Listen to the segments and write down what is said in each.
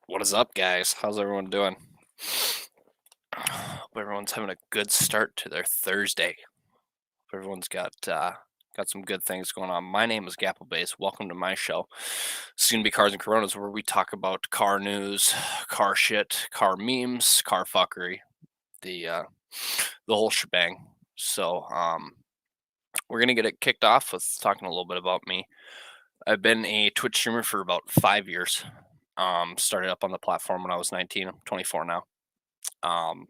What is up, guys? How's everyone doing? Hope everyone's having a good start to their Thursday. Hope everyone's got some good things going on. My name is Gapplebaes. Welcome to my show. It's gonna be Cars and Coronas, where we talk about car news, car shit, car memes, car fuckery, the uh, the whole shebang. So we're gonna get it kicked off with talking a little bit about me. I've been a Twitch streamer for about 5 years. Started up on the platform when I was 19. I'm 24 now. Um,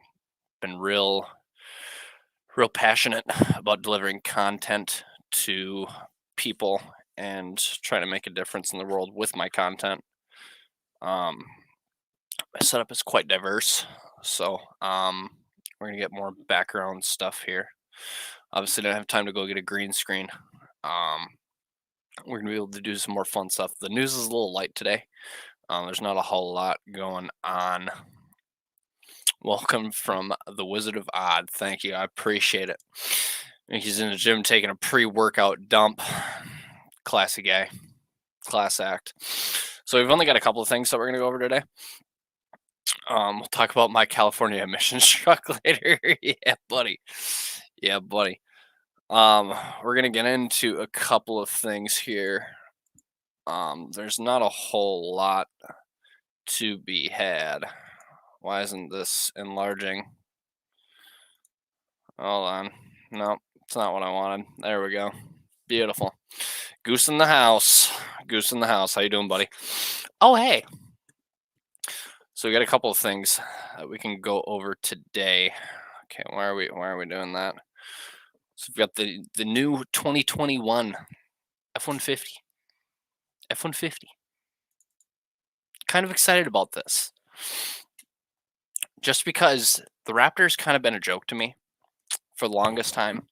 been real passionate about delivering content to people and trying to make a difference in the world with my content. Um, my setup is quite diverse, so we're gonna get more background stuff here. Obviously, don't have time to go get a green screen. Um, we're gonna be able to do some more fun stuff. The news is a little light today. There's not a whole lot going on. Welcome from the Wizard of Odd. Thank you. I appreciate it. He's in the gym taking a pre-workout dump. Classy guy. Class act. So we've only got a couple of things that we're going to go over today. We'll talk about my California emissions truck later. Yeah, buddy. Yeah, buddy. We're going to get into a couple of things here. There's not a whole lot to be had. Why isn't this enlarging? Hold on. No, it's not what I wanted. There we go. Beautiful. Goose in the house. Goose in the house. How you doing, buddy? Oh, hey. So we got a couple of things that we can go over today. Okay, why are we doing that? So we've got the new 2021 F-150. F-150. Kind of excited about this. Just because the Raptor's kind of been a joke to me for the longest time.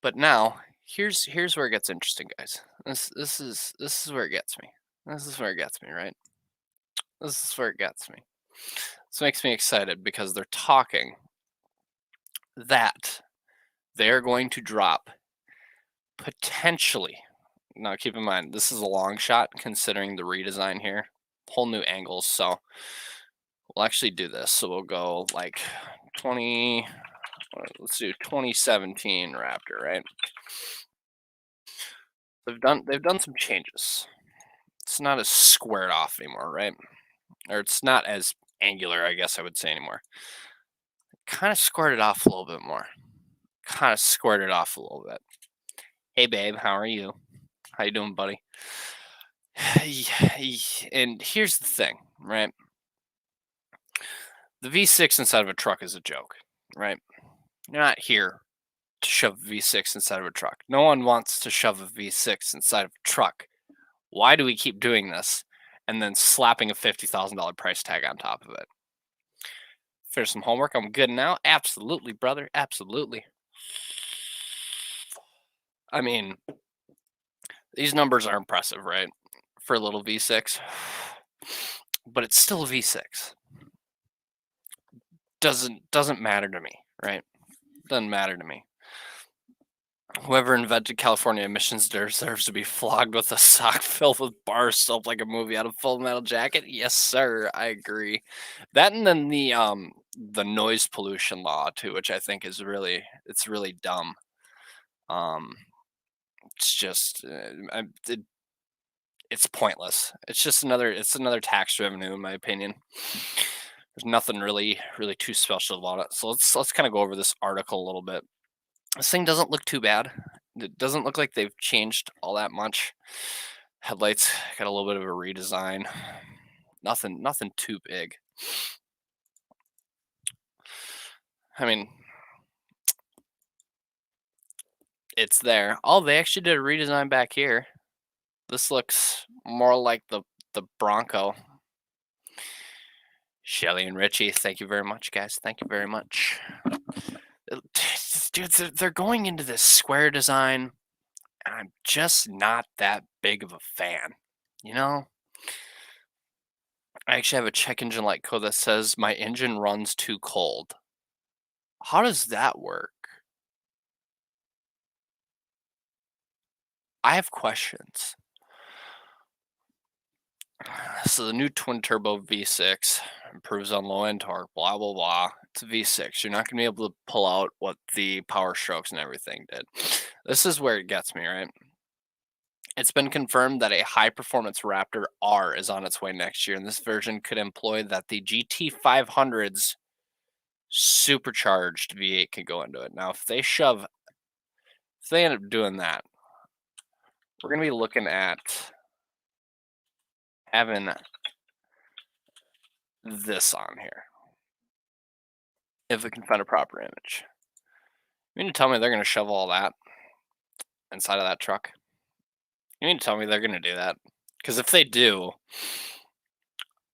But now, here's where it gets interesting, guys. This is where it gets me. This is where it gets me, right? This is where it gets me. This makes me excited because they're talking that they're going to drop potentially. Now, keep in mind, this is a long shot considering the redesign here, whole new angles. So we'll actually do this. So we'll go like 20. Let's do 2017 Raptor, right? They've done some changes. It's not as squared off anymore, right? Or it's not as angular, I guess I would say anymore. Kind of squared it off a little bit more. Kind of squared it off a little bit. Hey, babe, how are you? How you doing, buddy? And here's the thing, right? The V6 inside of a truck is a joke, right? You're not here to shove a V6 inside of a truck. No one wants to shove a V6 inside of a truck. Why do we keep doing this and then slapping a $50,000 price tag on top of it? Finish some homework. I'm good now. Absolutely, brother. Absolutely. I mean, these numbers are impressive, right? For a little V6. But it's still a V6. Doesn't matter to me, right? Doesn't matter to me. Whoever invented California emissions deserves to be flogged with a sock filled with bar soap like a movie out of Full Metal Jacket. Yes, sir. I agree. That and then the noise pollution law too, which I think is really dumb. It's just it's pointless. It's just another tax revenue in my opinion. There's nothing really too special about it. So let's kind of go over this article a little bit. This thing doesn't look too bad. It doesn't look like they've changed all that much. Headlights got a little bit of a redesign. Nothing too big. I mean, it's there. Oh, they actually did a redesign back here. This looks more like the Bronco. Shelly and Richie, thank you very much, guys. Thank you very much. Dude, they're going into this square design, and I'm just not that big of a fan. You know? I actually have a check engine light code that says my engine runs too cold. How does that work? I have questions. So the new twin turbo V6 improves on low end torque, blah blah blah. It's a V6. You're not gonna be able to pull out what the power strokes and everything did. This is where it gets me, right? It's been confirmed that a high performance Raptor R is on its way next year, and this version could employ that the GT 500's supercharged V8 could go into it. Now, if they end up doing that, we're gonna be looking at having this on here. If we can find a proper image, you mean to tell me they're gonna shove all that inside of that truck? You mean to tell me they're gonna do that? Because if they do,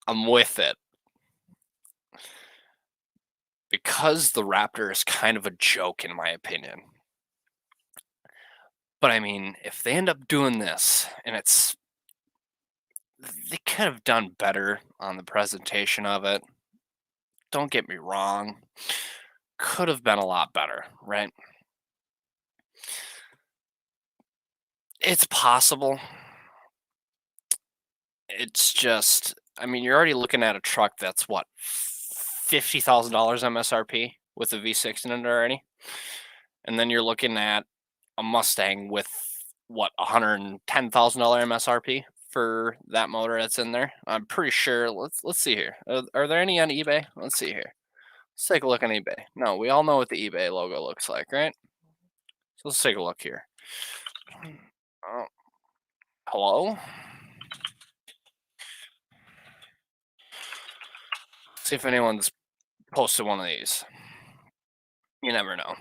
I'm with it. Because the Raptor is kind of a joke, in my opinion. But I mean, if they end up doing this, and they could have done better on the presentation of it. Don't get me wrong. Could have been a lot better, right? It's possible. It's just, I mean, you're already looking at a truck that's what, $50,000 MSRP with a V6 in it already, and then you're looking at a Mustang with what, $110,000 MSRP for that motor that's in there. I'm pretty sure. Let's see here. Are there any on eBay? Let's see here. Let's take a look on eBay. No, we all know what the eBay logo looks like, right? So let's take a look here. Oh, hello? See if anyone's posted one of these. You never know.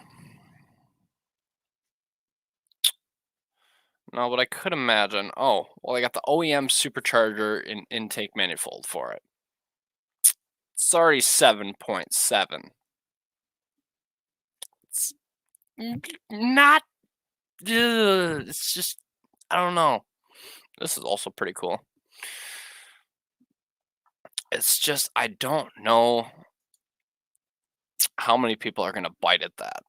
No, but I could imagine. Oh, well, I got the OEM supercharger in intake manifold for it. It's already 7.7. It's not. It's just, I don't know. This is also pretty cool. It's just, I don't know how many people are going to bite at that.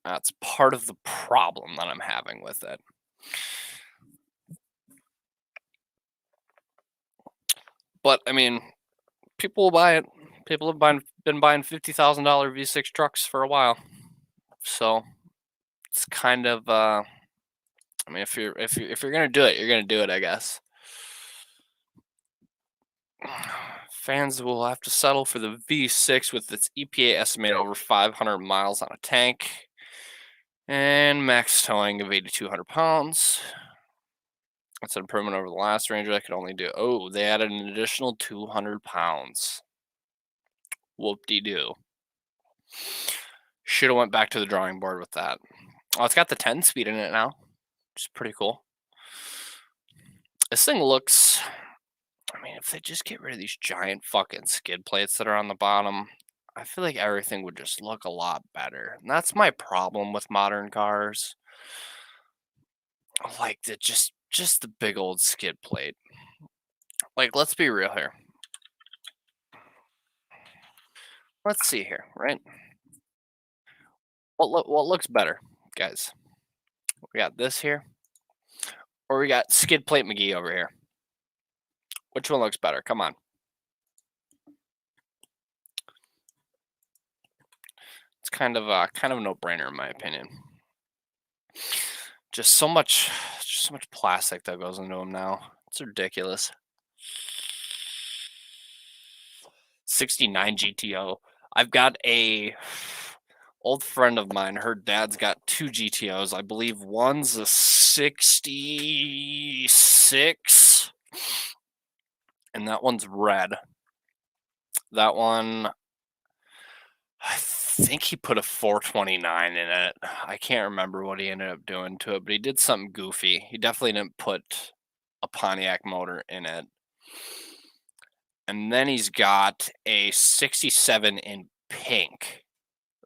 That's part of the problem that I'm having with it. But I mean, people will buy it. People have been buying $50,000 V6 trucks for a while, so it's kind of. I mean, if you're gonna do it, you're gonna do it, I guess. Fans will have to settle for the V6 with its EPA estimated over 500 miles on a tank and max towing of 8,200 pounds. That's an improvement over the last Ranger that could only do. Oh, they added an additional 200 pounds. Whoop-de-doo. Should have went back to the drawing board with that. Oh, it's got the 10 speed in it now, which is pretty cool. This thing looks, I mean, if they just get rid of these giant fucking skid plates that are on the bottom, I feel like everything would just look a lot better. And that's my problem with modern cars. Like just the big old skid plate. Like, let's be real here. Let's see here, right? What looks better, guys? We got this here, or we got Skid Plate McGee over here. Which one looks better? Come on. It's kind of a no-brainer in my opinion. Just so much plastic that goes into them now. It's ridiculous. 69 GTO. I've got a old friend of mine. Her dad's got two GTOs. I believe one's a 66, and that one's red. That one, I think he put a 429 in it. I can't remember what he ended up doing to it, but he did something goofy. He definitely didn't put a Pontiac motor in it. And then he's got a 67 in pink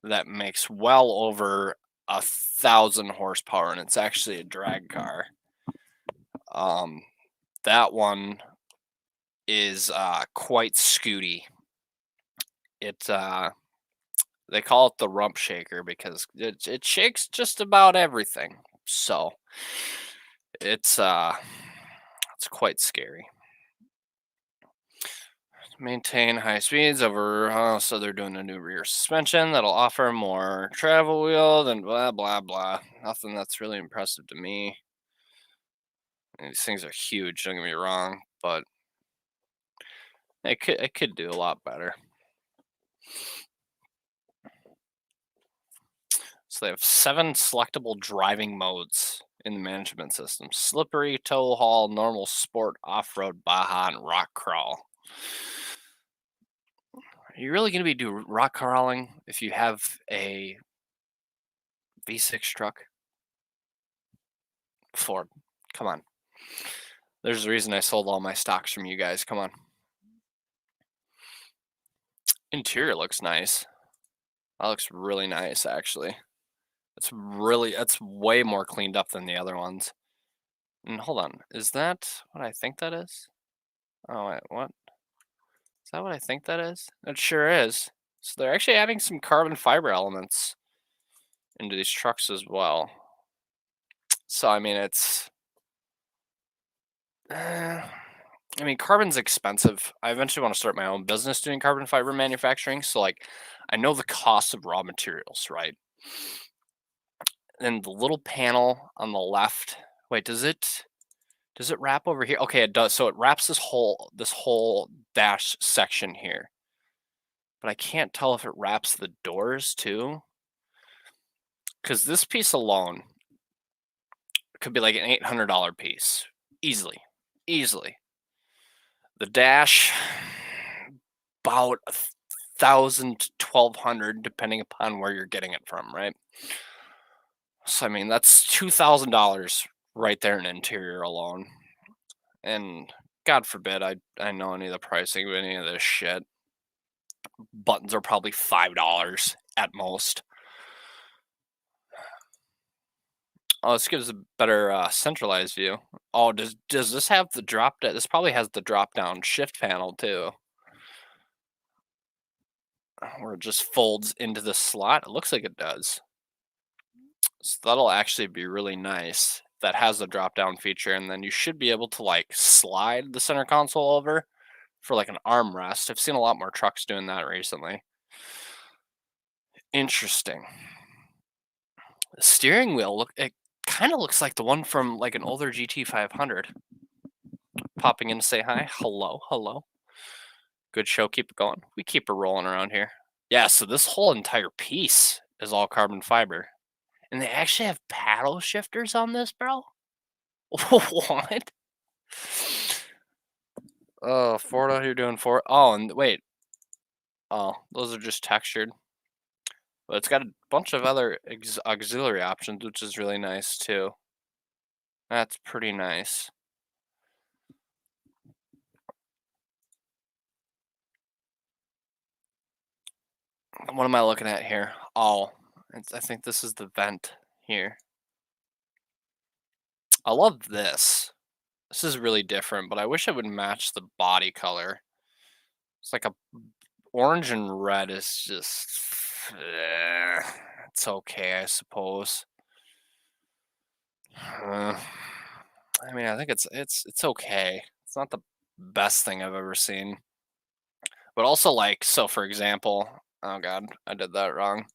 that makes well over 1,000 horsepower, and it's actually a drag car. That one is quite scooty. It they call it the rump shaker because it shakes just about everything. So it's quite scary. Maintain high speeds over, so they're doing a new rear suspension that'll offer more travel wheel and blah, blah, blah. Nothing that's really impressive to me. And these things are huge, don't get me wrong, but it could do a lot better. So they have 7 selectable driving modes in the management system: slippery, tow haul, normal, sport, off-road, Baja, and rock crawl. Are you really going to be doing rock crawling if you have a V6 truck? Ford, come on. There's a reason I sold all my stocks from you guys. Come on. Interior looks nice. That looks really nice, actually. It's way more cleaned up than the other ones. And hold on, is that what I think that is? Oh wait, what? Is that what I think that is? It sure is. So they're actually adding some carbon fiber elements into these trucks as well. So I mean, I mean, carbon's expensive. I eventually want to start my own business doing carbon fiber manufacturing. So like, I know the cost of raw materials, right? And the little panel on the left. Wait, does it wrap over here? Okay, it does. So it wraps this whole dash section here. But I can't tell if it wraps the doors too. Because this piece alone could be like an $800 piece. Easily. Easily. The dash, about 1,000 to 1,200, depending upon where you're getting it from, right? So I mean, that's $2,000 right there in interior alone. And God forbid I know any of the pricing of any of this shit. Buttons are probably $5 at most. Oh, this gives a better centralized view. Oh, does this have the drop down? This probably has the drop down shift panel too, where it just folds into the slot. It looks like it does. So that'll actually be really nice. That has the drop down feature, and then you should be able to like slide the center console over for like an armrest. I've seen a lot more trucks doing that recently. Interesting. The steering wheel it kind of looks like the one from like an older GT 500. Popping in to say hi. Hello, hello. Good show. Keep it going. We keep it rolling around here. Yeah, so this whole entire piece is all carbon fiber. And they actually have paddle shifters on this, bro? What? Oh, Ford out here doing Ford. Oh, and wait. Oh, those are just textured. But it's got a bunch of other auxiliary options, which is really nice too. That's pretty nice. What am I looking at here? Oh, I think this is the vent here. I love this. This is really different, but I wish it would match the body color. It's like a orange and red is just it's okay, I suppose. I mean, I think it's okay. It's not the best thing I've ever seen. But also like so for example, oh god, I did that wrong.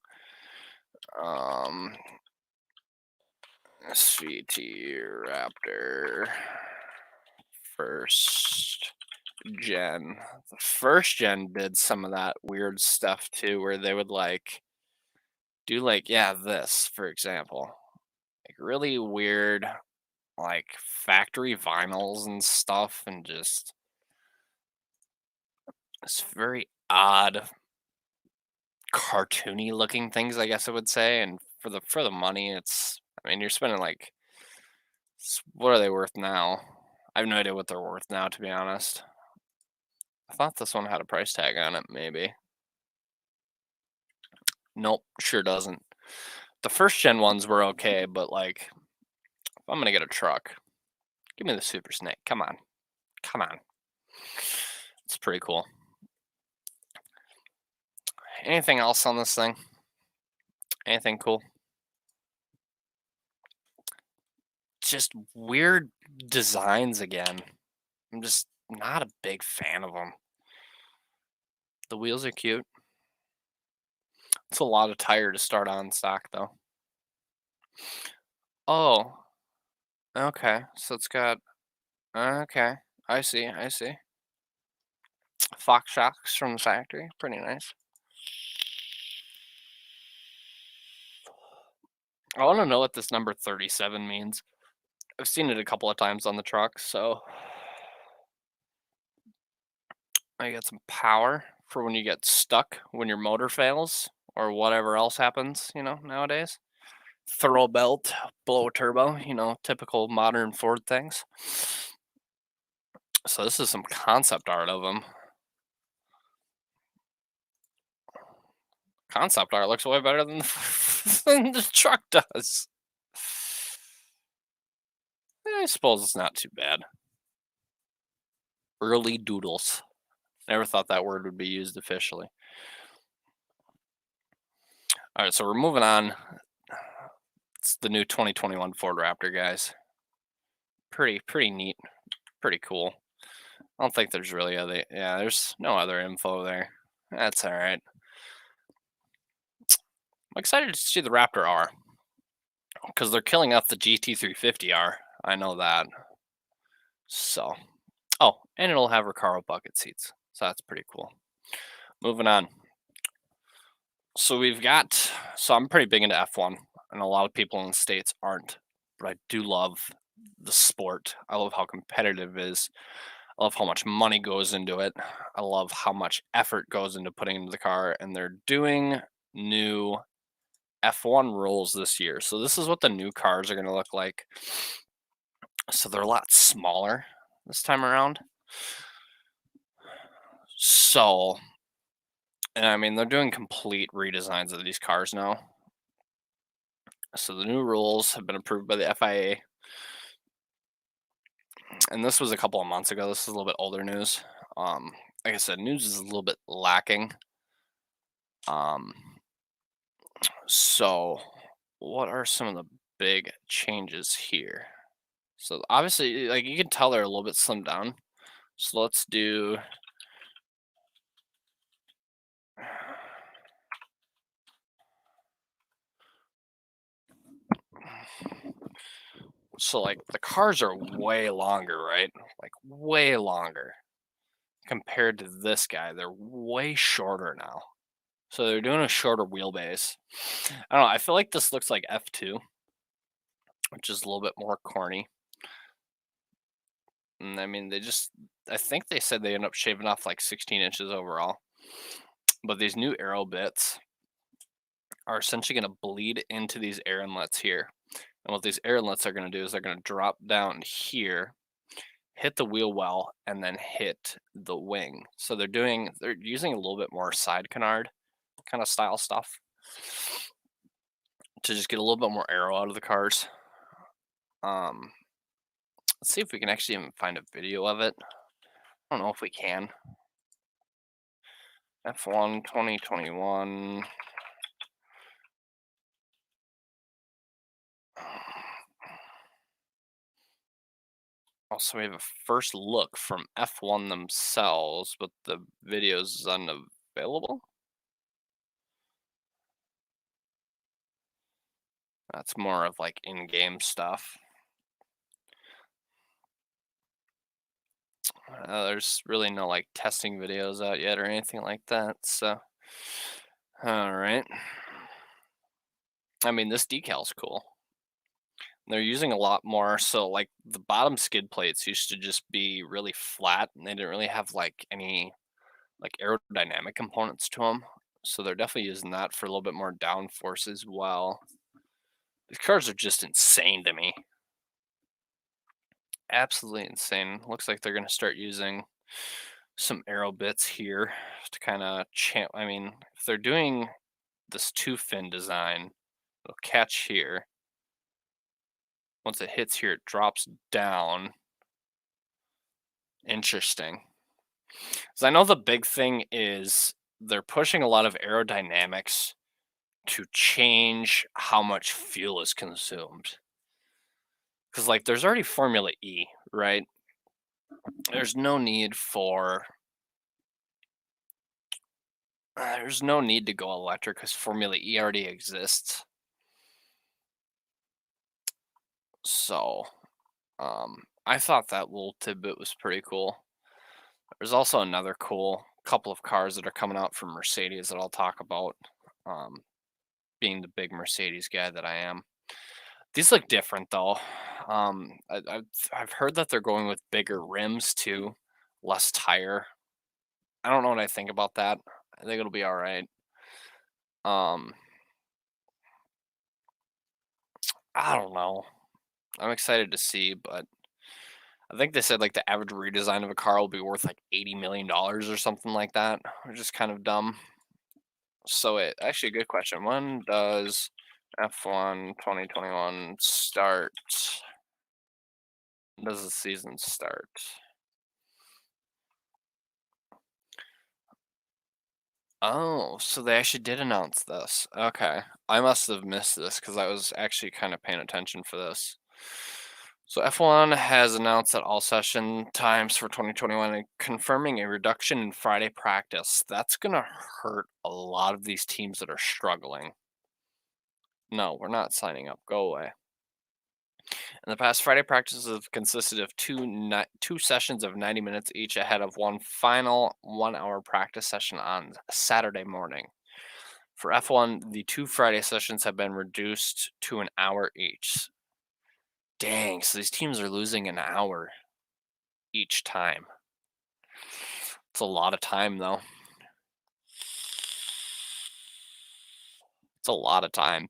Um SVT Raptor first gen. The first gen did some of that weird stuff too, where they would like do like yeah, this for example. Like really weird like factory vinyls and stuff and just it's very odd cartoony looking things, I guess I would say. And for the money, I mean, you're spending like what are they worth now? I have no idea what they're worth now, to be honest. I thought this one had a price tag on it, maybe. Nope, sure doesn't. The first gen ones were okay, but like, if I'm gonna get a truck, give me the Super Snake. Come on, come on. It's pretty cool. Anything else on this thing? Anything cool? Just weird designs again. I'm just not a big fan of them. The wheels are cute. It's a lot of tire to start on stock, though. Oh, okay. So it's got okay. I see. I see. Fox shocks from the factory. Pretty nice. I want to know what this number 37 means. I've seen it a couple of times on the truck, so I get some power for when you get stuck, when your motor fails, or whatever else happens, nowadays. Throw a belt, blow a turbo, typical modern Ford things. So this is some concept art of them. Concept art looks way better than than the truck does. I suppose it's not too bad. Early doodles. Never thought that word would be used officially. All right, so we're moving on. It's the new 2021 Ford Raptor, guys. Pretty neat. Pretty cool. I don't think there's really there's no other info there. That's all right. I'm excited to see the Raptor R because they're killing off the GT350R. I know that. So, oh, and it'll have Recaro bucket seats. So that's pretty cool. Moving on. So I'm pretty big into F1, and a lot of people in the States aren't, but I do love the sport. I love how competitive it is. I love how much money goes into it. I love how much effort goes into putting into the car, and they're doing new F1 rules this year. So this is what the new cars are going to look like. So they're a lot smaller this time around. So, and I mean, they're doing complete redesigns of these cars now. So the new rules have been approved by the FIA. And this was a couple of months ago. This is a little bit older news. Like I said, news is a little bit lacking. Um, so what are some of the big changes here? So obviously, like you can tell they're a little bit slimmed down. So let's do. So like the cars are way longer, right? Like way longer compared to this guy. They're way shorter now. So they're doing a shorter wheelbase. I don't know. I feel like this looks like F2, which is a little bit more corny. And I mean, I think they said they end up shaving off like 16 inches overall. But these new aero bits are essentially going to bleed into these air inlets here. And what these air inlets are going to do is they're going to drop down here, hit the wheel well, and then hit the wing. So they're using a little bit more side canard kind of style stuff to just get a little bit more aero out of the cars. Let's see if we can actually even find a video of it. I don't know if we can. F1 2021. Also, we have a first look from F1 themselves, but the video is unavailable. That's more of like in-game stuff. There's really no like testing videos out yet or anything like that. So, all right. I mean, this decal's cool. They're using a lot more. So, like the bottom skid plates used to just be really flat, and they didn't really have like any like aerodynamic components to them. So they're definitely using that for a little bit more downforce as well. These cars are just insane to me. Absolutely insane. Looks like they're going to start using some aero bits here to kind of I mean, if they're doing this two fin design, it'll catch here. Once it hits here, it drops down. Interesting. So I know the big thing is they're pushing a lot of aerodynamics to change how much fuel is consumed. Because, like, there's already Formula E, right? There's no need for There's no need to go electric because Formula E already exists. So, I thought that little tidbit was pretty cool. There's also another cool couple of cars that are coming out from Mercedes that I'll talk about. Um, being the big Mercedes guy that I am. These look different though. I've heard that they're going with bigger rims too, less tire. I don't know what I think about that. I think it'll be all right. Um, I don't know. I'm excited to see, but I think they said like the average redesign of a car will be worth like $80 million or something like that, which is kind of dumb. So it actually a good question. When does F1 2021 start? When does the season start? Oh, so they actually did announce this. Okay. I must have missed this because I was actually kind of paying attention for this. So F1 has announced that all session times for 2021 and confirming a reduction in Friday practice. That's going to hurt a lot of these teams that are struggling. No, we're not signing up. Go away. In the past, Friday practices have consisted of two sessions of 90 minutes each ahead of one final 1 hour practice session on Saturday morning. For F1, the two Friday sessions have been reduced to an hour each. Dang, so these teams are losing an hour each time. It's a lot of time, though. It's a lot of time.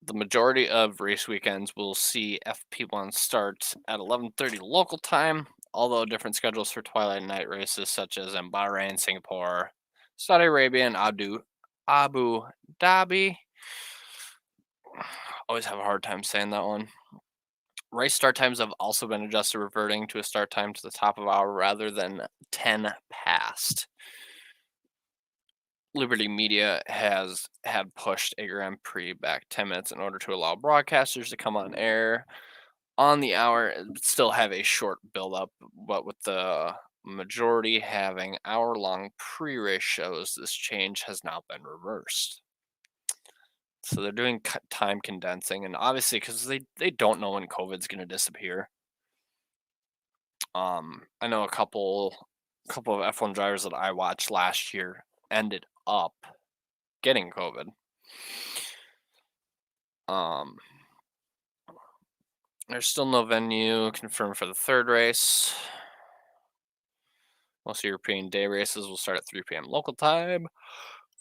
The majority of race weekends will see FP1 start at 11:30 local time, although different schedules for twilight and night races such as in Bahrain, Singapore, Saudi Arabia, and Abu Dhabi. Always have a hard time saying that one. Race start times have also been adjusted, reverting to a start time to the top of hour rather than 10 past. Liberty Media has had pushed a Grand Prix back 10 minutes in order to allow broadcasters to come on air on the hour and still have a short build up, but with the majority having hour long pre race shows, this change has now been reversed. So they're doing time condensing, and obviously because they don't know when COVID's going to disappear. I know a couple of F1 drivers that I watched last year ended up getting COVID. Um, there's still no venue confirmed for the third race. Most European day races will start at 3 p.m. local time,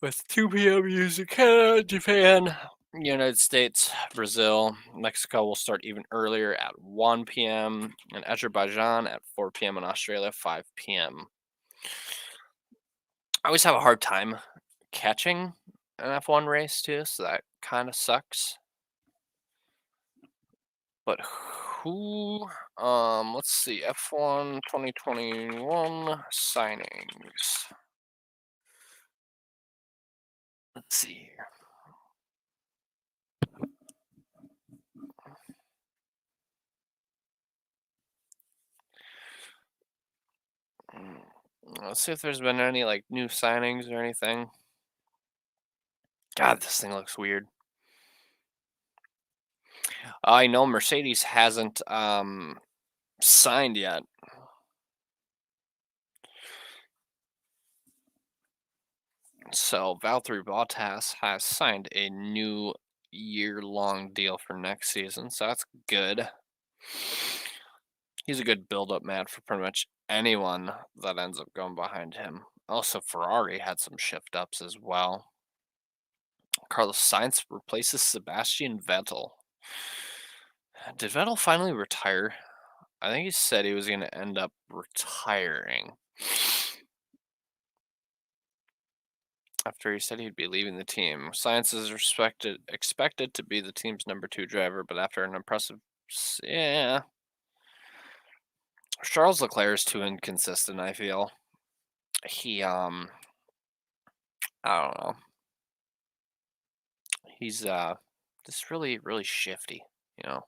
with 2 p.m. using Canada, Japan, United States, Brazil. Mexico will start even earlier at 1 p.m. and Azerbaijan at 4 p.m. and Australia 5 p.m. I always have a hard time catching an F1 race too, so that kind of sucks. But who let's see, F1 2021 signings. Let's see here. Let's see if there's been any like new signings or anything. God, this thing looks weird. I know Mercedes hasn't signed yet. So Valtteri Bottas has signed a new year-long deal for next season, so that's good. He's a good build-up man for pretty much anyone that ends up going behind him. Also, Ferrari had some shift-ups as well. Carlos Sainz replaces Sebastian Vettel. Did Vettel finally retire? I think he said he was going to end up retiring after he said he'd be leaving the team. Sainz is expected to be the team's number 2 driver, but after an impressive, yeah, Charles Leclerc is too inconsistent. I feel he I don't know. He's just really shifty, you know.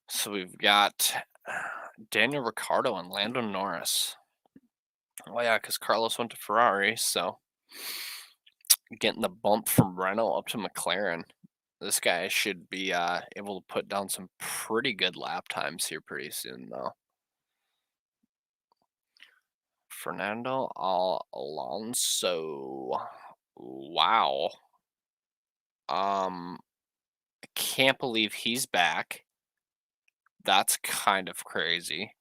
So we've got Daniel Ricciardo and Lando Norris. Oh yeah, because Carlos went to Ferrari, so getting the bump from Renault up to McLaren. This guy should be able to put down some pretty good lap times here pretty soon, though. Fernando Alonso. Wow. I can't believe he's back. That's kind of crazy.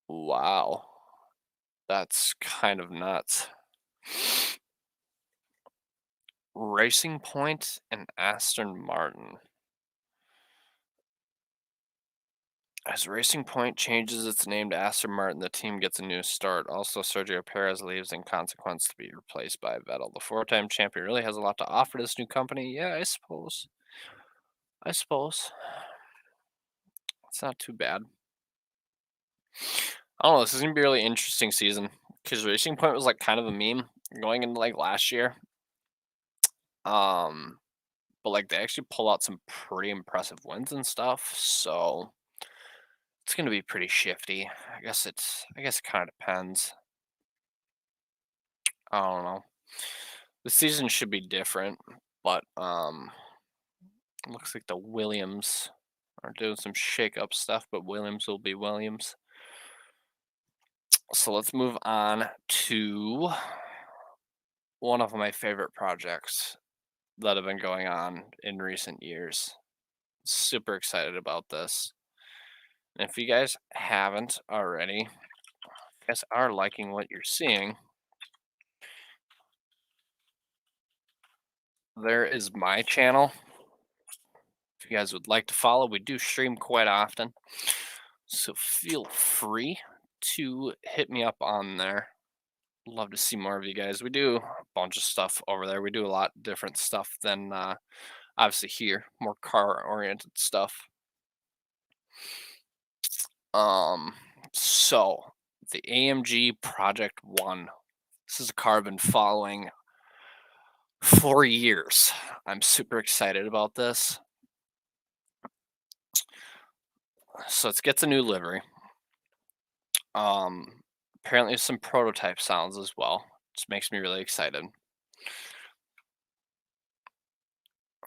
Wow. That's kind of nuts. Racing Point and Aston Martin. As Racing Point changes its name to Aston Martin, the team gets a new start. Also, Sergio Perez leaves in consequence to be replaced by Vettel. The four-time champion really has a lot to offer this new company. Yeah, I suppose. I suppose. It's not too bad. I don't know. This is gonna be a really interesting season because Racing Point was like kind of a meme going into like last year. Um, but like they actually pull out some pretty impressive wins and stuff. So it's gonna be pretty shifty. I guess it kind of depends. I don't know. The season should be different, but looks like the Williams are doing some shake-up stuff, but Williams will be Williams. So let's move on to one of my favorite projects that have been going on in recent years. Super excited about this. And if you guys haven't already, if you guys are liking what you're seeing, there is my channel. If you guys would like to follow, we do stream quite often. So feel free to hit me up on there. Love to see more of you guys. We do a bunch of stuff over there. We do a lot different stuff than obviously here, more car oriented stuff. Um, so the AMG Project One. This is a car I've been following for years. I'm super excited about this. So it gets a new livery. Um, apparently some prototype sounds as well, which makes me really excited.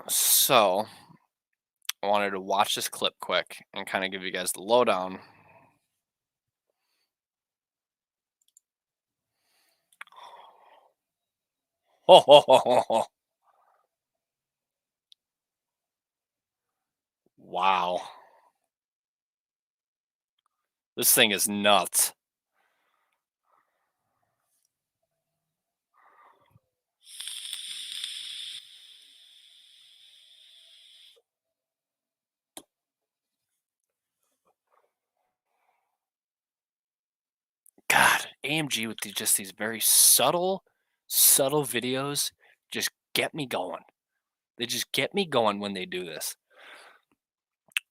So I wanted to watch this clip quick and kind of give you guys the lowdown. Ho, ho, ho, ho, ho. Wow. This thing is nuts. God, AMG with just these very subtle videos just get me going. They just get me going when they do this.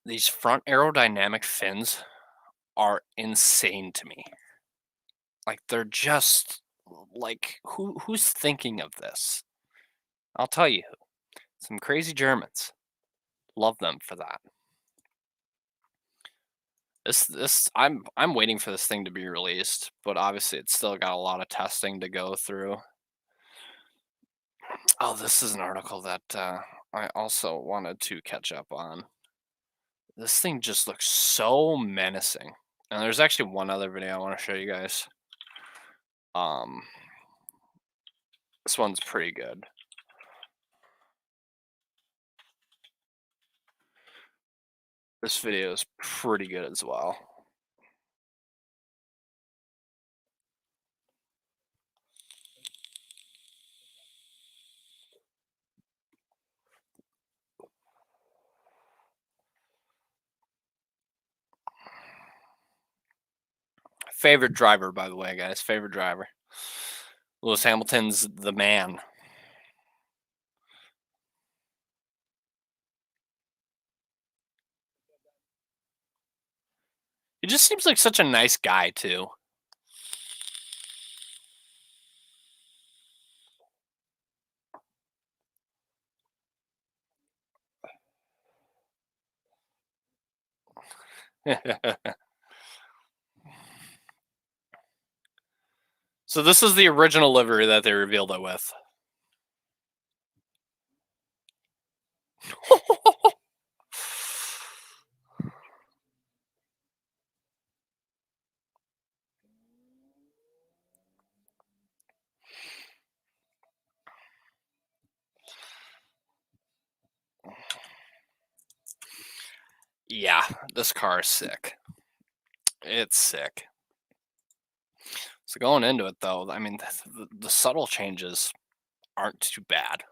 These front aerodynamic fins are insane to me. Like they're just like who's thinking of this? I'll tell you who. Some crazy Germans. Love them for that. I'm waiting for this thing to be released, but obviously it's still got a lot of testing to go through. Oh, this is an article that I also wanted to catch up on. This thing just looks so menacing. And there's actually one other video I want to show you guys. Um, this one's pretty good. This video is pretty good as well. Favorite driver, by the way, guys. Favorite driver. Lewis Hamilton's the man. He just seems like such a nice guy, too. So this is the original livery that they revealed it with. Yeah, this car is sick. It's sick. So going into it though, I mean, the subtle changes aren't too bad.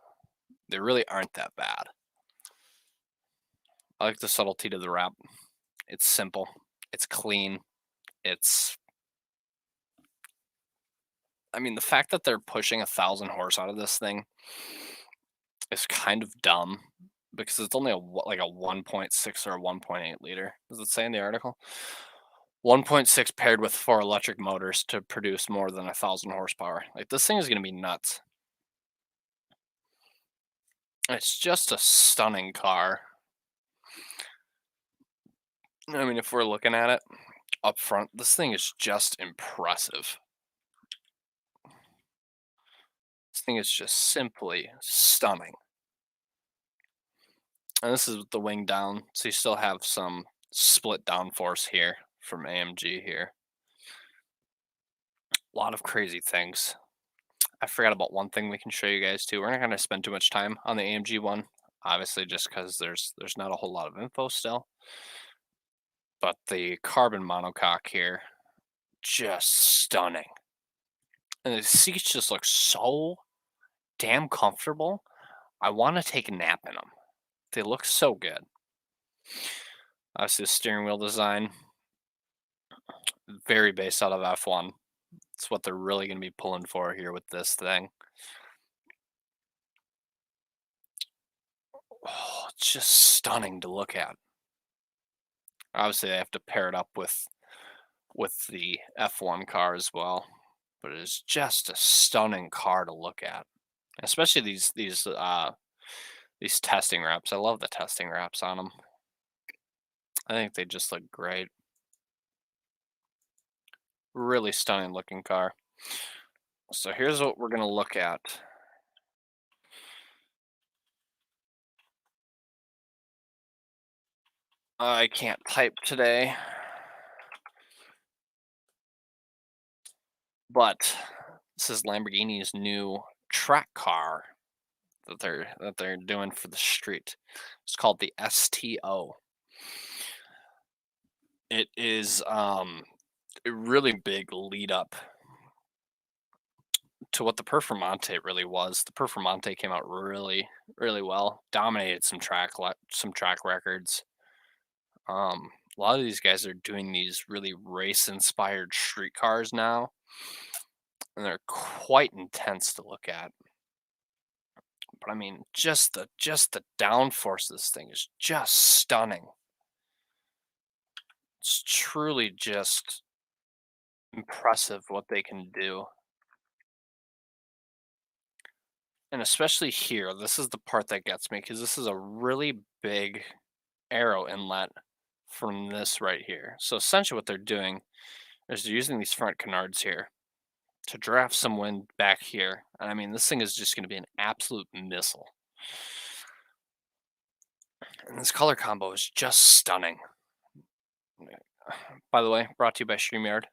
They really aren't that bad. I like the subtlety to the wrap. It's simple. It's clean. It's I mean, the fact that they're pushing 1,000 horse out of this thing is kind of dumb because it's only like a 1.6 or a 1.8 liter. Does it say in the article? 1.6 paired with 4 electric motors to produce more than 1,000 horsepower. Like this thing is going to be nuts. It's just a stunning car. I mean, if we're looking at it up front, this thing is just impressive. This thing is just simply stunning. And this is with the wing down, so you still have some split downforce here from AMG here. A lot of crazy things. I forgot about one thing we can show you guys too. We're not going to spend too much time on the AMG one, obviously, just because there's not a whole lot of info still. But the carbon monocoque here, just stunning. And the seats just look so damn comfortable. I want to take a nap in them. They look so good. Obviously, the steering wheel design, very based out of F1. It's what they're really going to be pulling for here with this thing. Oh, it's just stunning to look at. Obviously, they have to pair it up with the F1 car as well, but it is just a stunning car to look at. Especially these testing wraps. I love the testing wraps on them. I think they just look great. Really stunning looking car. So here's what we're gonna look at. I can't type today, but this is Lamborghini's new track car that they're doing for the street. It's called the STO. It is a really big lead up to what the Performante really was. The Performante came out really, really well, dominated some track records. A lot of these guys are doing these really race inspired street cars now, and they're quite intense to look at. But I mean, just the downforce of this thing is just stunning. It's truly just impressive what they can do. And especially here, this is the part that gets me because this is a really big aero inlet from this right here. So essentially what they're doing is they're using these front canards here to draft some wind back here. And I mean, this thing is just going to be an absolute missile. And this color combo is just stunning. By the way, brought to you by StreamYard.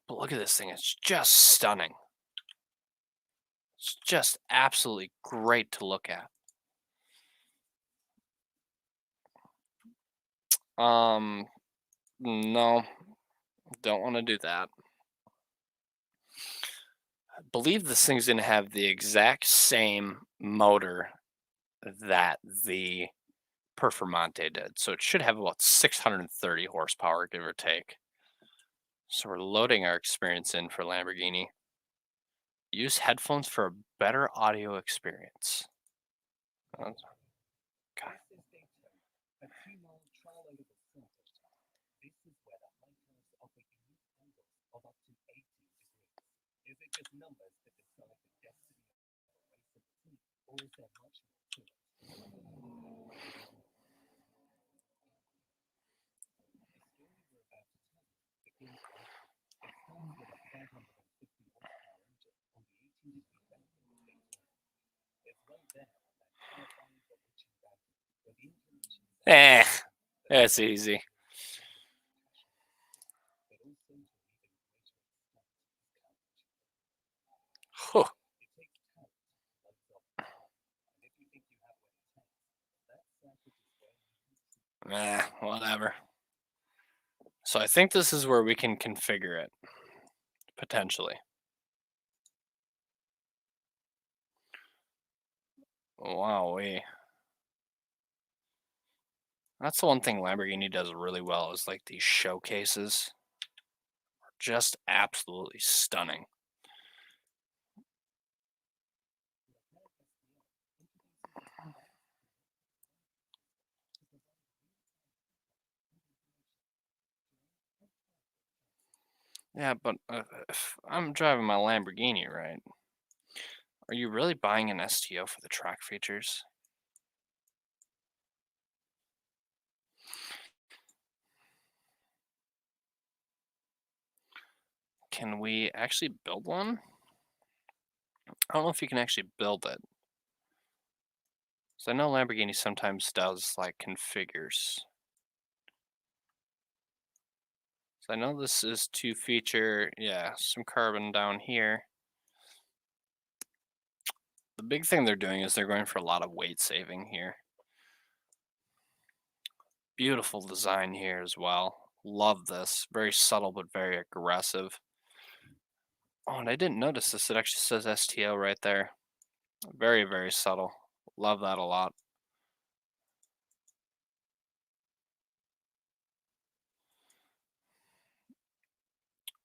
But look at this thing. It's just stunning. It's just absolutely great to look at. No, don't want to do that. I believe this thing's going to have the exact same motor that the Performante did. So it should have about 630 horsepower, give or take. So we're loading our experience in for Lamborghini. Use headphones for a better audio experience. Okay. Eh, that's easy. Whew. Whatever. So I think this is where we can configure it, potentially. Wow, that's the one thing Lamborghini does really well is like these showcases are just absolutely stunning. Yeah, but if I'm driving my Lamborghini, right? Are you really buying an STO for the track features? Can we actually build one? I don't know if you can actually build it. So I know Lamborghini sometimes does like configures. So I know this is to feature, yeah, some carbon down here. The big thing they're doing is they're going for a lot of weight saving here. Beautiful design here as well. Love this. Very subtle but very aggressive. Oh, and I didn't notice this. It actually says STO right there. Very, very subtle. Love that a lot.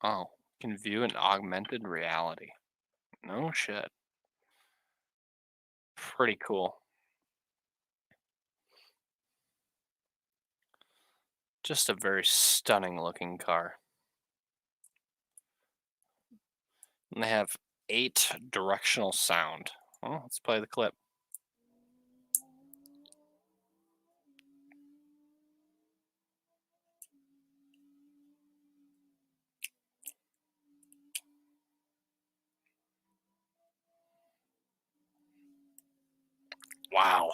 Oh, can view in augmented reality. No shit. Pretty cool. Just a very stunning looking car. And they have 8 directional sound. Well, let's play the clip. Wow.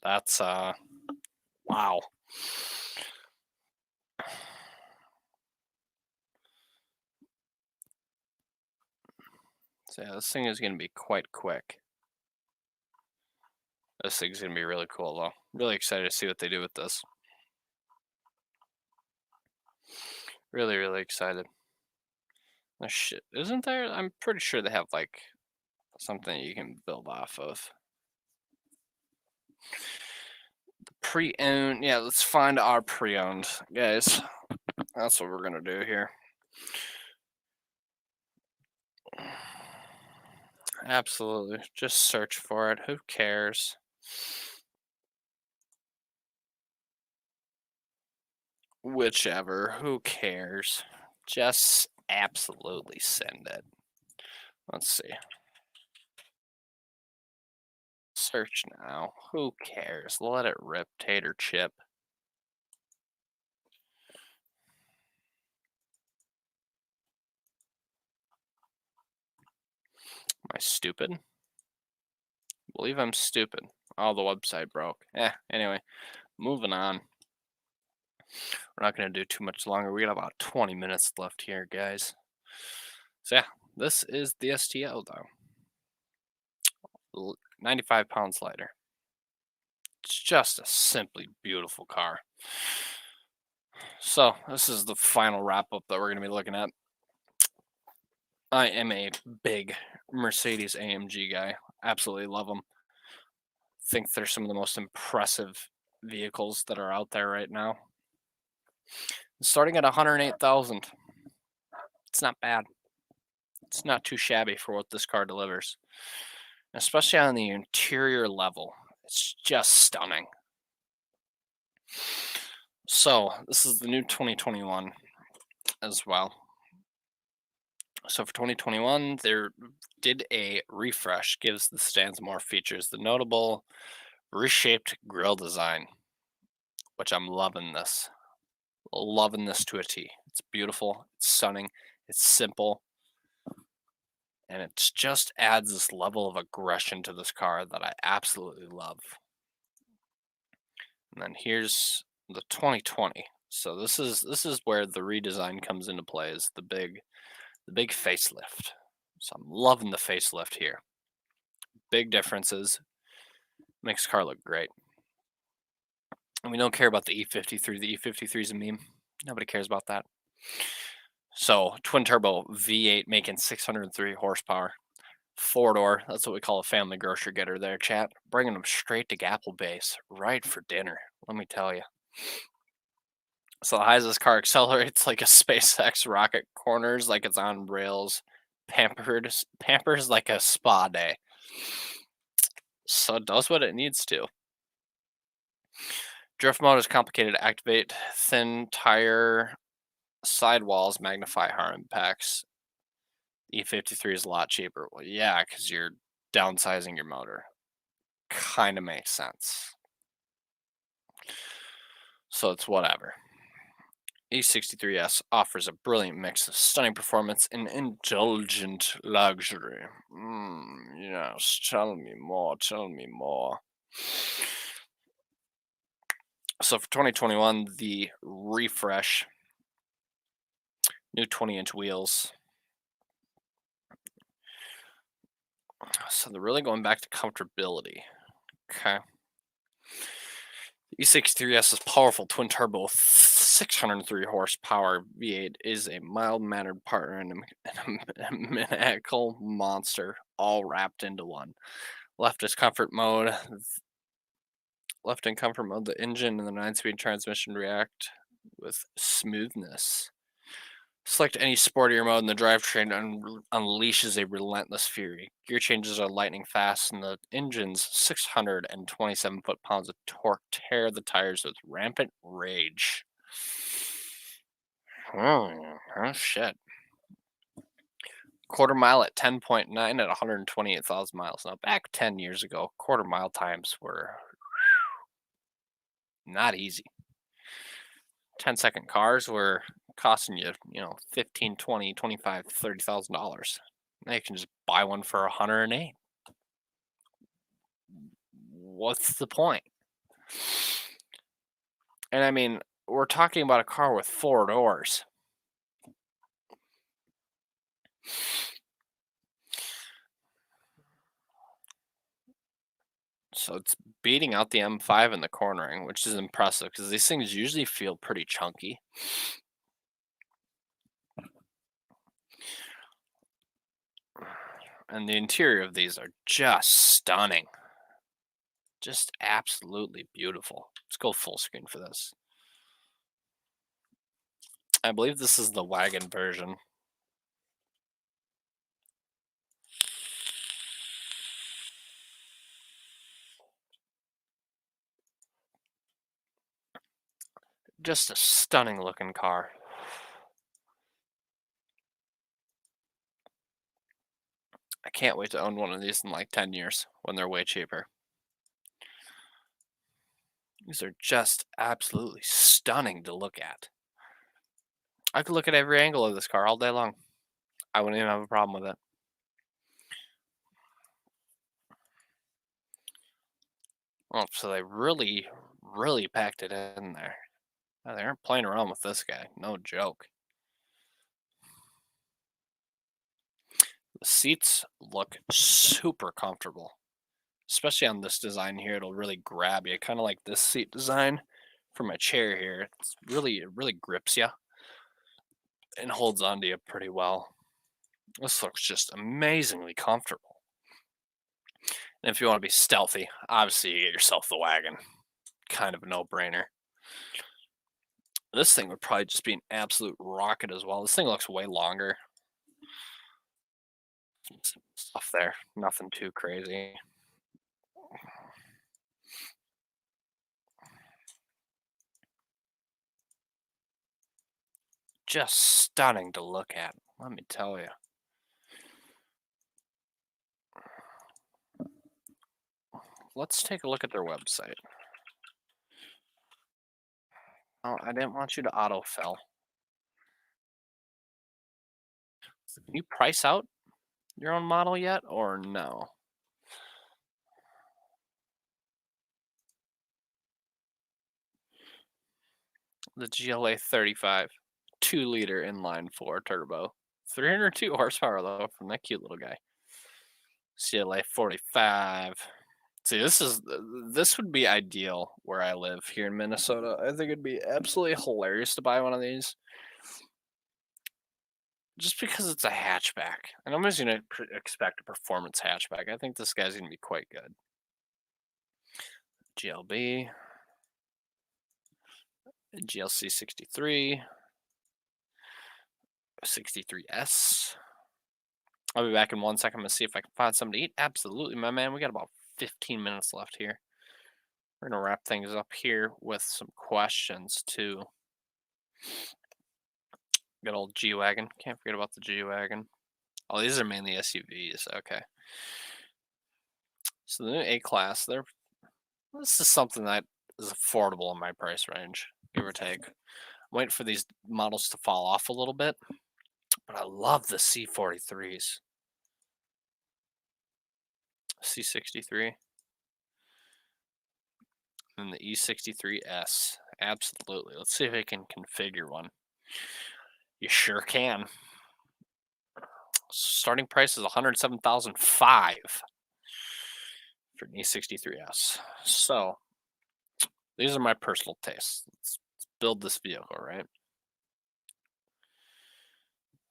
That's wow. So yeah, this thing is gonna be quite quick. This thing's gonna be really cool though. Really excited to see what they do with this. Really, really excited. Oh, shit, isn't there? I'm pretty sure they have like something you can build off of. Pre-owned, yeah. Let's find our pre-owned, guys. That's what we're gonna do here. Absolutely, just search for it. Who cares? Whichever. Who cares? Just absolutely send it. Let's see. Search now. Who cares? Let it rip, tater chip. Am I stupid? Believe I'm stupid. Oh, the website broke. Anyway, moving on. We're not going to do too much longer. We got about 20 minutes left here, guys. So, yeah, this is the STL, though. 95 pounds lighter. It's just a simply beautiful car. So, this is the final wrap up that we're going to be looking at. I am a big Mercedes AMG guy. Absolutely love them. Think they're some of the most impressive vehicles that are out there right now. Starting at 108,000. It's not bad. It's not too shabby for what this car delivers, especially on the interior level. It's just stunning. So, this is the new 2021 as well. So, for 2021, they did a refresh, gives the stands more features. The notable reshaped grille design, which I'm loving this. Loving this to a T. It's beautiful, it's stunning, it's simple. and it just adds this level of aggression to this car that I absolutely love. And then here's the 2020. So this is where the redesign comes into play, is the big facelift. So I'm loving the facelift here. Big differences, makes the car look great. And we don't care about the E53. The E53 is a meme. Nobody cares about that. So twin turbo V8 making 603 horsepower. Four door. That's what we call a family grocery getter there, chat. Bringing them straight to Gapplebaes right for dinner. Let me tell you. So the highs this car accelerates like a SpaceX rocket, corners like it's on rails, pampers like a spa day. So it does what it needs to. Drift mode is complicated to activate. Thin tire sidewalls magnify harm impacts. E53 is a lot cheaper. Well, yeah, because you're downsizing your motor. Kind of makes sense. So it's whatever. E63S offers a brilliant mix of stunning performance and indulgent luxury. Yes, tell me more, tell me more. So for 2021, the refresh, new 20-inch wheels. So they're really going back to comfortability. Okay. E63S's powerful twin turbo 603 horsepower V8 is a mild mannered partner and a maniacal monster, all wrapped into one. Left is comfort mode. Left in comfort mode, the engine and the 9-speed transmission react with smoothness. Select any sportier mode and the drivetrain unleashes a relentless fury. Gear changes are lightning fast, and the engine's 627 foot-pounds of torque tear the tires with rampant rage. Oh shit. Quarter mile at 10.9 at 128,000 miles. Now, back 10 years ago, quarter mile times were not easy. 10-second cars were costing you, 15, 20, 25, $30,000. Now you can just buy one for 108. What's the point? And I mean, we're talking about a car with four doors. So it's beating out the M5 in the cornering, which is impressive because these things usually feel pretty chunky. And the interior of these are just stunning. Just absolutely beautiful. Let's go full screen for this. I believe this is the wagon version. Just a stunning looking car. I can't wait to own one of these in like 10 years when they're way cheaper. These are just absolutely stunning to look at. I could look at every angle of this car all day long. I wouldn't even have a problem with it. Oh, so they really, really packed it in there. They aren't playing around with this guy. No joke. The seats look super comfortable, especially on this design here. It'll really grab you, kind of like this seat design for my chair here. It really grips you and holds onto you pretty well. This looks just amazingly comfortable. And if you want to be stealthy, obviously you get yourself the wagon. Kind of a no-brainer. This thing would probably just be an absolute rocket as well. This thing looks way longer. Some stuff there, nothing too crazy. Just stunning to look at, let me tell you. Let's take a look at their website. Oh, I didn't want you to autofill. Can you price out? your own model yet, or no? The GLA 35, 2-liter inline 4 turbo, 302 horsepower though from that cute little guy. CLA 45. See, this would be ideal where I live here in Minnesota. I think it'd be absolutely hilarious to buy one of these, just because it's a hatchback, and I'm just gonna expect a performance hatchback. I think this guy's gonna be quite good. GLB, GLC 63, 63S. I'll be back in 1 second. I'm gonna see if I can find something to eat. Absolutely, my man. We got about 15 minutes left here. We're gonna wrap things up here with some questions too. Good old G wagon. Can't forget about the G wagon. Oh, these are mainly SUVs. Okay. So the new A class. This is something that is affordable in my price range, give or take. I'm waiting for these models to fall off a little bit, but I love the C43s. C63 and the E63S. Absolutely. Let's see if I can configure one. You sure can. Starting price is 107,500 for an E63S. So these are my personal tastes. Let's build this vehicle, right?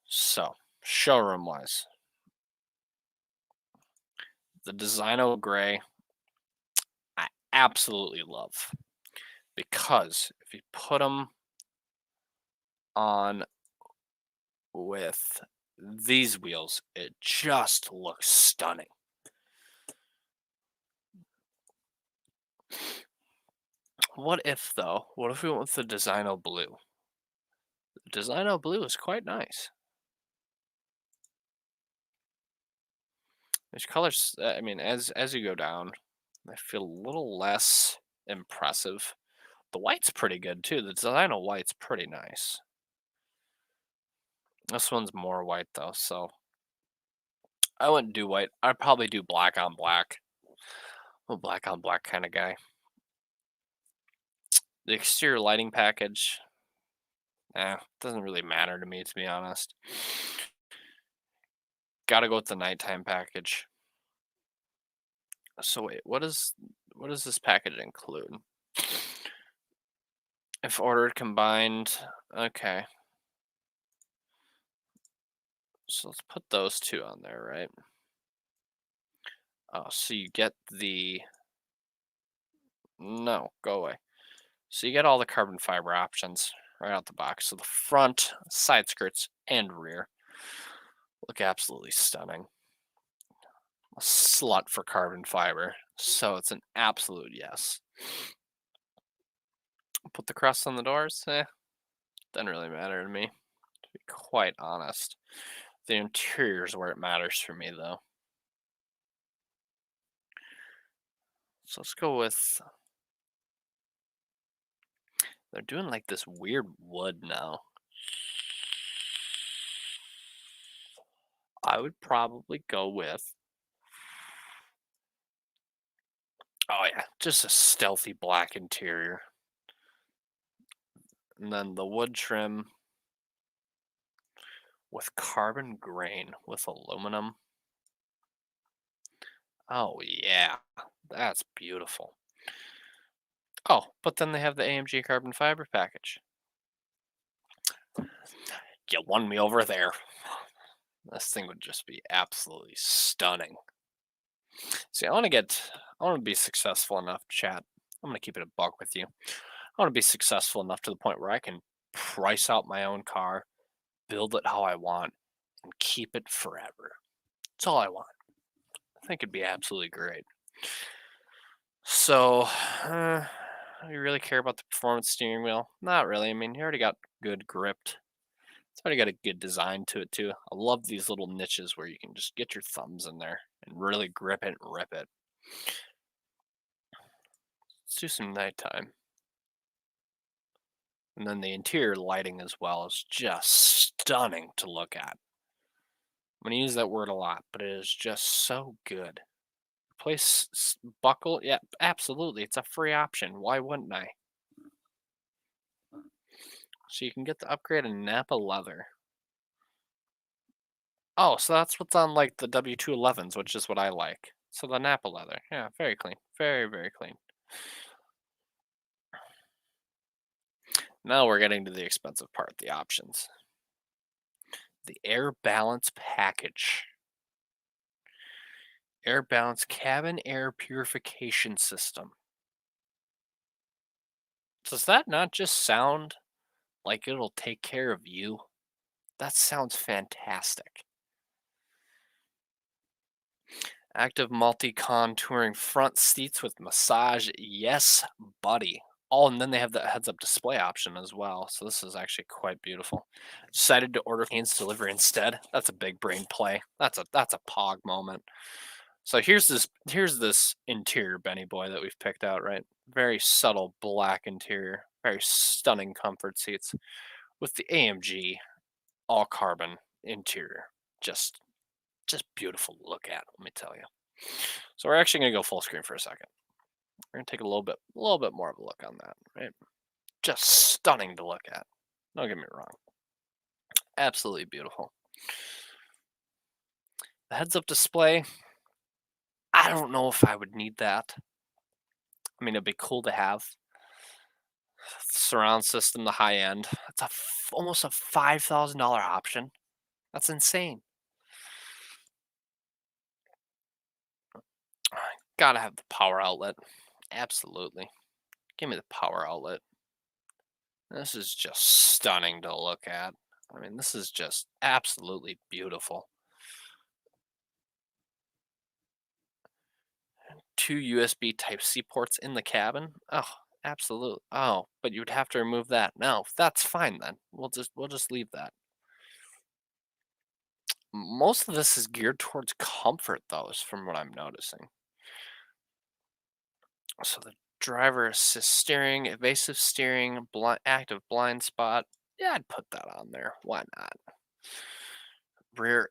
So showroom wise, the Designo Gray I absolutely love, because if you put them on with these wheels, it just looks stunning. What if though? What if we went with the Designo Blue? The Designo Blue is quite nice. These colors, I mean, as you go down, they feel a little less impressive. The white's pretty good too. The Designo white's pretty nice. This one's more white though, so I wouldn't do white. I'd probably do black on black. I'm a black on black kind of guy. The exterior lighting package, doesn't really matter to me, to be honest. Gotta go with the nighttime package. So wait, what does this package include? If ordered combined, okay. So let's put those two on there, right? Oh, so you get the no, go away. So you get all the carbon fiber options right out the box. So the front, side skirts, and rear look absolutely stunning. A slut for carbon fiber, so it's an absolute yes. Put the crust on the doors? Doesn't really matter to me, to be quite honest. The interior is where it matters for me, though. So let's go with. They're doing like this weird wood now. I would probably go with. Oh, yeah, just a stealthy black interior. And then the wood trim with carbon grain with aluminum. Oh, yeah, that's beautiful. Oh, but then they have the AMG carbon fiber package. You won me over there. This thing would just be absolutely stunning. See, I want to be successful enough, chat. I'm going to keep it a buck with you. I want to be successful enough to the point where I can price out my own car, build it how I want, and keep it forever. That's all I want. I think it'd be absolutely great. So, you really care about the performance steering wheel? Not really. I mean, you already got good gripped. It's already got a good design to it too. I love these little niches where you can just get your thumbs in there and really grip it and rip it. Let's do some nighttime. And then the interior lighting as well is just stunning to look at. I'm gonna use that word a lot, but it is just so good. Buckle, yeah, absolutely. It's a free option. Why wouldn't I? So you can get the upgrade in Napa leather. Oh, so that's what's on like the W211s, which is what I like. So the Napa leather, yeah, very clean, very very clean. Now we're getting to the expensive part, the options. The Air Balance package. Air Balance cabin air purification system. Does that not just sound like it'll take care of you? That sounds fantastic. Active multi-contouring front seats with massage. Yes, buddy. Oh, and then they have the heads-up display option as well. So this is actually quite beautiful. Decided to order Cane's delivery instead. That's a big brain play. That's a pog moment. So here's this interior Benny boy that we've picked out, right? Very subtle black interior, very stunning comfort seats with the AMG all carbon interior. Just just beautiful to look at, let me tell you. So we're actually gonna go full screen for a second. We're gonna take a little bit more of a look on that, right? Just stunning to look at. Don't get me wrong. Absolutely beautiful. The heads-up display, I don't know if I would need that. I mean, it'd be cool to have. Surround system, the high end. It's almost a $5,000 option. That's insane. Gotta have the power outlet. Absolutely. Give me the power outlet. This is just stunning to look at. I mean, this is just absolutely beautiful. Two USB Type C ports in the cabin. Oh, absolutely. Oh, but you'd have to remove that. No, that's fine then. We'll just leave that. Most of this is geared towards comfort, though, is from what I'm noticing. So the driver assist steering, evasive steering, active blind spot. Yeah, I'd put that on there. Why not? Rear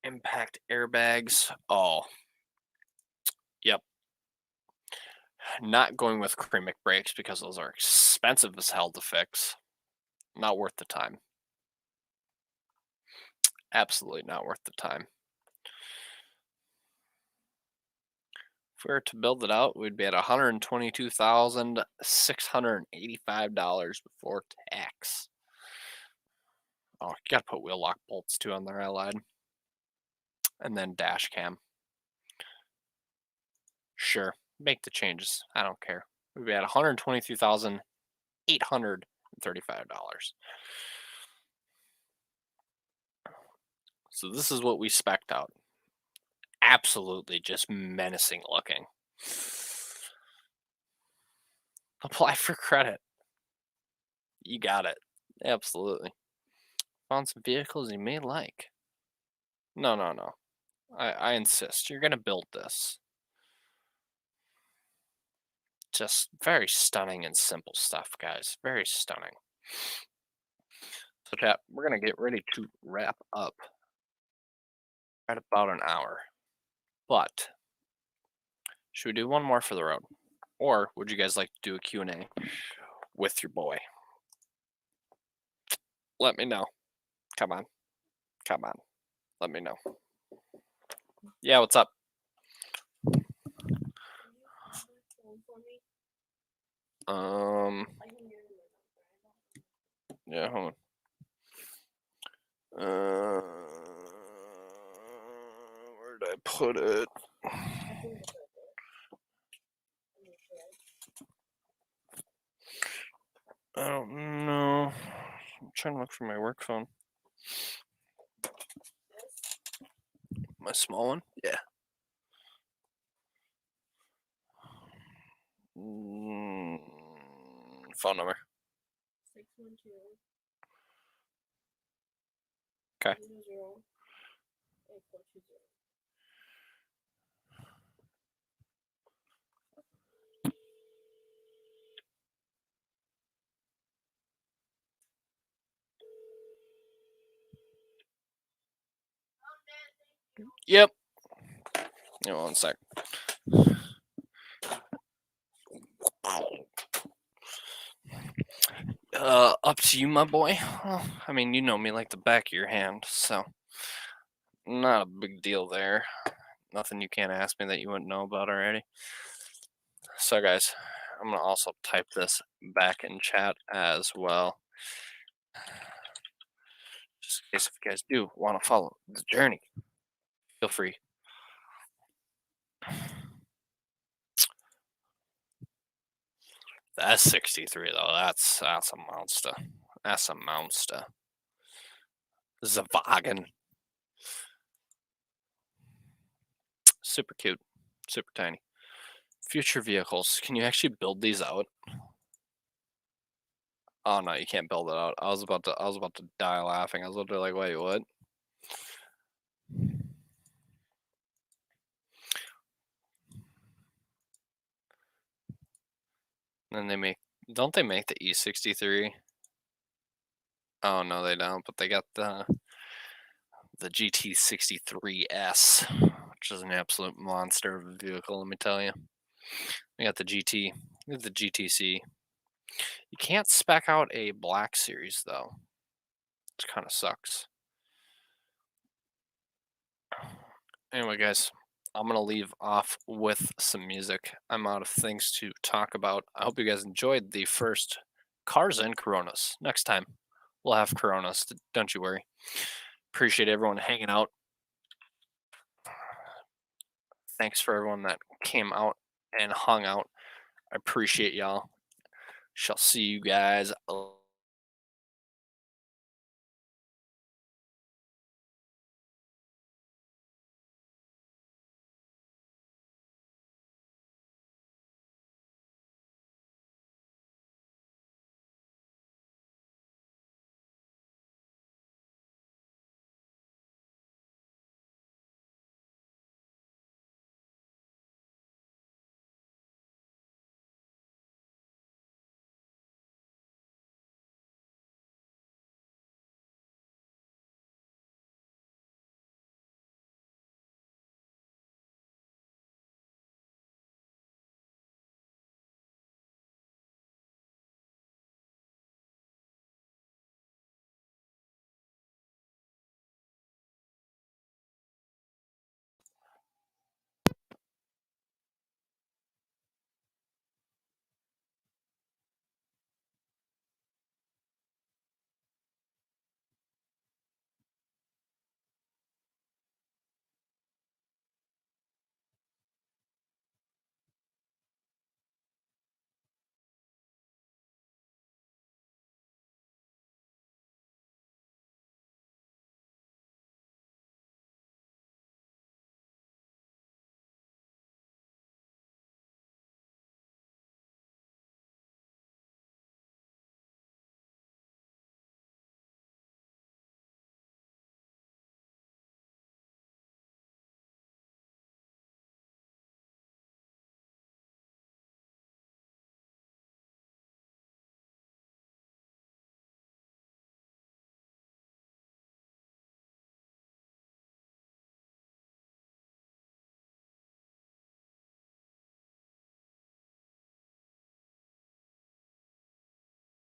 impact airbags. Oh, yep. Not going with Cremic brakes because those are expensive as hell to fix. Not worth the time. Absolutely not worth the time. If we were to build it out, we'd be at $122,685 before tax. Oh, you gotta put wheel lock bolts too on there, I lied. And then dash cam. Sure, make the changes. I don't care. We'd be at $123,835. So this is what we spec'd out. Absolutely just menacing looking. Apply for credit. You got it. Absolutely. Found some vehicles you may like. No, no, no. I insist. You're gonna build this. Just very stunning and simple stuff, guys. Very stunning. So, chat, we're gonna get ready to wrap up at about an hour. But should we do one more for the road, or would you guys like to do a Q&A with your boy? Let me know. Come on, come on. Let me know. Yeah, what's up? Yeah, hold on. Where did I put it? I don't know. I'm trying to look for my work phone. My small one? Yeah. Phone number. 612. Okay. 8420. Yep. Give me one sec. Up to you, my boy. Well, I mean, you know me like the back of your hand, so not a big deal there. Nothing you can't ask me that you wouldn't know about already. So, guys, I'm gonna also type this back in chat as well, just in case if you guys do want to follow the journey. Feel free. The S63 though, that's a monster. That's a monster. Zavagen. Super cute. Super tiny. Future vehicles. Can you actually build these out? Oh no, you can't build it out. I was about to die laughing. I was literally like, wait, what? And then don't they make the E63? Oh no, they don't, but they got the GT63S, which is an absolute monster of a vehicle, let me tell you. We got the GT, we have the GTC. You can't spec out a black series though, which kind of sucks. Anyway, guys, I'm gonna leave off with some music. I'm out of things to talk about. I hope you guys enjoyed the first Cars and Coronas. Next time, we'll have Coronas. Don't you worry. Appreciate everyone hanging out. Thanks for everyone that came out and hung out. I appreciate y'all. Shall see you guys